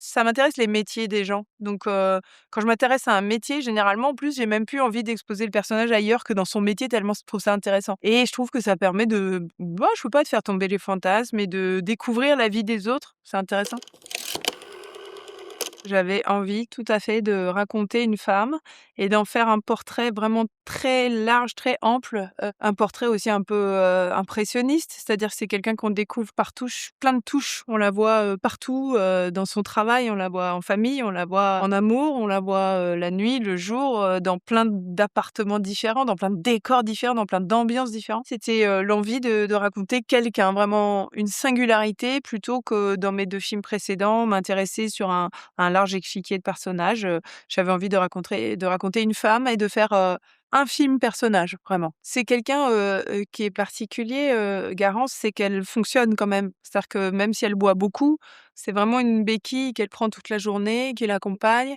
ça m'intéresse les métiers des gens. Donc quand je m'intéresse à un métier, généralement, en plus, j'ai même plus envie d'exposer le personnage ailleurs que dans son métier tellement je trouve ça intéressant et je trouve que ça permet de, bah, je sais pas, de faire tomber les fantasmes et de découvrir la vie des autres. C'est intéressant. J'avais envie tout à fait de raconter une femme et d'en faire un portrait vraiment très large, très ample, un portrait aussi un peu, impressionniste. C'est-à-dire que c'est quelqu'un qu'on découvre par touche, plein de touches. On la voit, partout, dans son travail, on la voit en famille, on la voit en amour, on la voit, la nuit, le jour, dans plein d'appartements différents, dans plein de décors différents, dans plein d'ambiances différentes. C'était, l'envie de raconter quelqu'un, vraiment une singularité plutôt que dans mes 2 films précédents, m'intéresser sur un large échiquier de personnages, j'avais envie de raconter une femme et de faire, un film personnage, vraiment. C'est quelqu'un, qui est particulier, Garance, c'est qu'elle fonctionne quand même. C'est-à-dire que même si elle boit beaucoup, c'est vraiment une béquille qu'elle prend toute la journée, qui l'accompagne.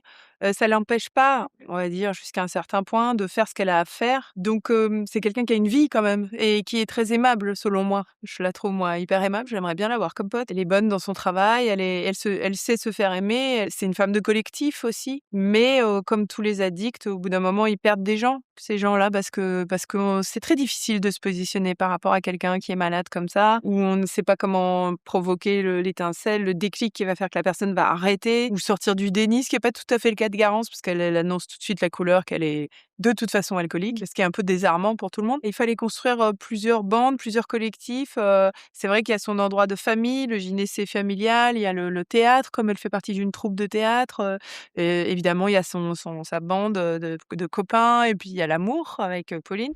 Ça l'empêche pas, on va dire jusqu'à un certain point, de faire ce qu'elle a à faire. Donc c'est quelqu'un qui a une vie quand même et qui est très aimable selon moi. Je la trouve moi hyper aimable, j'aimerais bien l'avoir comme pote. Elle est bonne dans son travail, elle sait se faire aimer, c'est une femme de collectif aussi. Mais comme tous les addicts, au bout d'un moment, ils perdent des gens, ces gens-là, parce que c'est très difficile de se positionner par rapport à quelqu'un qui est malade comme ça, où on ne sait pas comment provoquer l'étincelle, le déclic qui va faire que la personne va arrêter ou sortir du déni, ce qui est pas tout à fait le cas de Garance, parce qu'elle annonce tout de suite la couleur qu'elle est de toute façon alcoolique, ce qui est un peu désarmant pour tout le monde. Et il fallait construire, plusieurs bandes, plusieurs collectifs. C'est vrai qu'il y a son endroit de famille, le gynécée familial, il y a le théâtre, comme elle fait partie d'une troupe de théâtre, et évidemment, il y a sa bande, de copains et puis il y a l'amour avec, Pauline.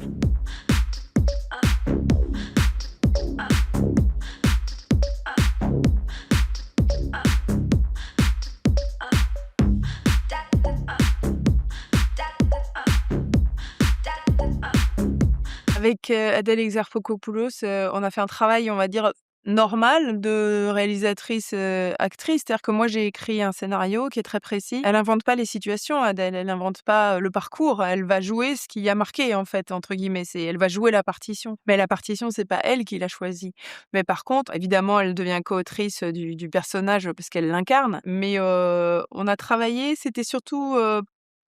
Avec, Adèle Exarchopoulos, on a fait un travail, on va dire, normal de réalisatrice, actrice. C'est-à-dire que moi, j'ai écrit un scénario qui est très précis. Elle invente pas les situations, Adèle, elle invente pas, le parcours. Elle va jouer ce qui a «marqué» en fait, entre guillemets. Elle va jouer la partition. Mais la partition, c'est pas elle qui l'a choisie. Mais par contre, évidemment, elle devient co-autrice, du personnage, parce qu'elle l'incarne. Mais, on a travaillé, c'était surtout,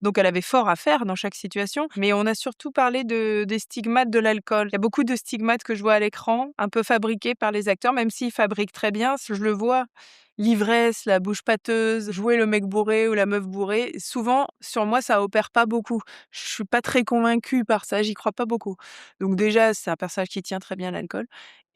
donc elle avait fort à faire dans chaque situation, mais on a surtout parlé des stigmates de l'alcool. Il y a beaucoup de stigmates que je vois à l'écran, un peu fabriqués par les acteurs, même s'ils fabriquent très bien, je le vois. L'ivresse, la bouche pâteuse, jouer le mec bourré ou la meuf bourrée, souvent, sur moi, ça opère pas beaucoup. Je suis pas très convaincue par ça, j'y crois pas beaucoup. Donc déjà, c'est un personnage qui tient très bien l'alcool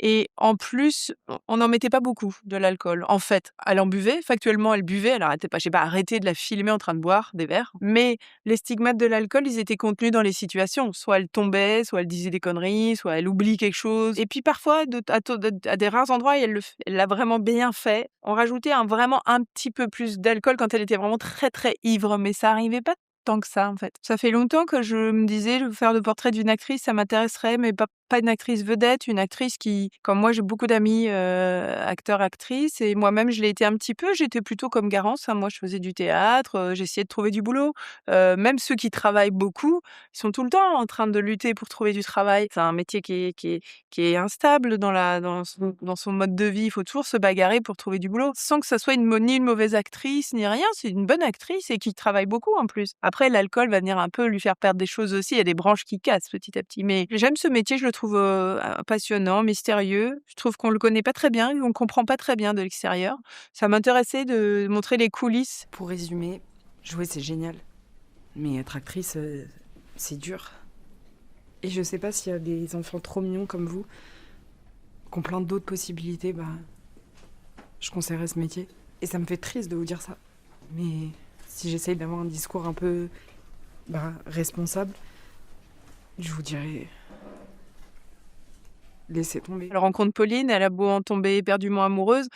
et en plus, on n'en mettait pas beaucoup de l'alcool. En fait, elle en buvait, factuellement, elle buvait, elle arrêtait pas. J'ai pas arrêté de la filmer en train de boire des verres, mais les stigmates de l'alcool, ils étaient contenus dans les situations. Soit elle tombait, soit elle disait des conneries, soit elle oublie quelque chose. Et puis parfois, à des rares endroits, elle l'a vraiment bien fait. On rajoutait vraiment un petit peu plus d'alcool quand elle était vraiment très très ivre, mais ça arrivait pas tant que ça en fait. Ça fait longtemps que je me disais, faire le portrait d'une actrice, ça m'intéresserait, mais pas une actrice vedette, une actrice qui, comme moi, j'ai beaucoup d'amis acteurs, actrices, et moi-même je l'ai été un petit peu. J'étais plutôt comme Garance, hein. Moi, je faisais du théâtre, j'essayais de trouver du boulot. Même ceux qui travaillent beaucoup, ils sont tout le temps en train de lutter pour trouver du travail. C'est un métier qui est instable dans son mode de vie. Il faut toujours se bagarrer pour trouver du boulot, sans que ça soit ni une mauvaise actrice, ni rien. C'est une bonne actrice et qui travaille beaucoup en plus. Après, l'alcool va venir un peu lui faire perdre des choses aussi. Il y a des branches qui cassent petit à petit. Mais j'aime ce métier, je le trouve passionnant, mystérieux. Je trouve qu'on le connaît pas très bien, on comprend pas très bien de l'extérieur. Ça m'intéressait de montrer les coulisses. Pour résumer, jouer c'est génial, mais être actrice, c'est dur. Et je sais pas s'il y a des enfants trop mignons comme vous, qui ont plein d'autres possibilités, je conseillerais ce métier. Et ça me fait triste de vous dire ça. Mais si j'essaye d'avoir un discours un peu responsable, je vous dirais... laissez tomber. Elle rencontre Pauline, elle a beau en tomber éperdument amoureuse,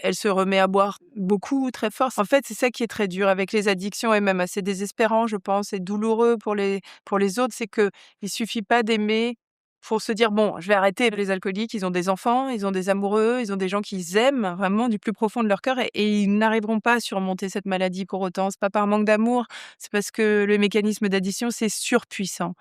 elle se remet à boire beaucoup, très fort. En fait, c'est ça qui est très dur avec les addictions et même assez désespérant, je pense, et douloureux pour les autres, c'est qu'il suffit pas d'aimer pour se dire: «Bon, je vais arrêter les alcooliques, ils ont des enfants, ils ont des amoureux, ils ont des gens qu'ils aiment vraiment du plus profond de leur cœur et ils n'arriveront pas à surmonter cette maladie pour autant. C'est pas par manque d'amour, c'est parce que le mécanisme d'addiction, c'est surpuissant».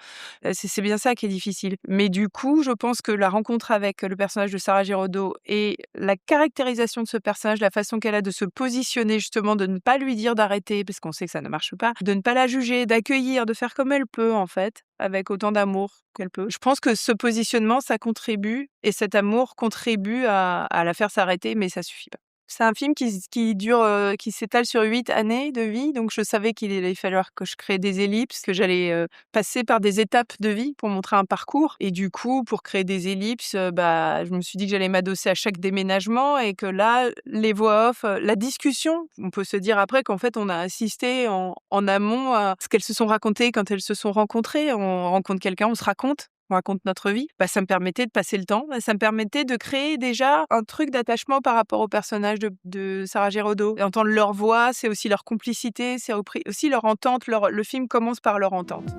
C'est bien ça qui est difficile. Mais du coup, je pense que la rencontre avec le personnage de Sarah Giraudot et la caractérisation de ce personnage, la façon qu'elle a de se positionner justement, de ne pas lui dire d'arrêter parce qu'on sait que ça ne marche pas, de ne pas la juger, d'accueillir, de faire comme elle peut en fait, avec autant d'amour qu'elle peut. Je pense que ce positionnement, ça contribue et cet amour contribue à la faire s'arrêter, mais ça suffit pas. C'est un film qui dure, qui s'étale sur 8 années de vie, donc je savais qu'il allait falloir que je crée des ellipses, que j'allais, passer par des étapes de vie pour montrer un parcours et du coup, pour créer des ellipses, je me suis dit que j'allais m'adosser à chaque déménagement et que là, les voix off, la discussion, on peut se dire après qu'en fait, on a assisté en amont à ce qu'elles se sont racontées quand elles se sont rencontrées. On rencontre quelqu'un, on raconte notre vie, ça me permettait de passer le temps, ça me permettait de créer déjà un truc d'attachement par rapport au personnage de Sarah Giraudot et entendre leur voix, c'est aussi leur complicité, c'est aussi leur entente, le film commence par leur entente.